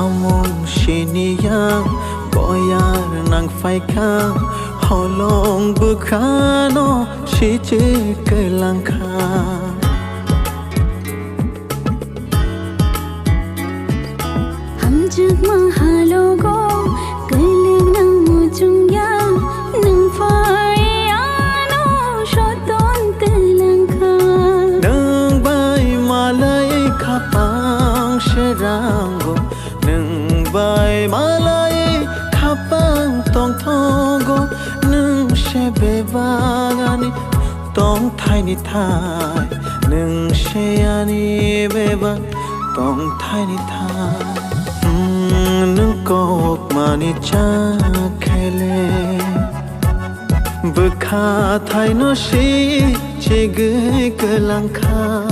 among shiniyang boyar nang phai khang holong bukhano shiche kelang khang hamjak mahalogo keling nang mujungya nang fariano shoton kelang khang nang bai malai khapang sherango nang bai malai khapang tong thongo nang shebe bagani tong thai ni thai nang sheyani beba tong thai ni thai nang kok mani cha khele bukha thai no shi che gai kelang kha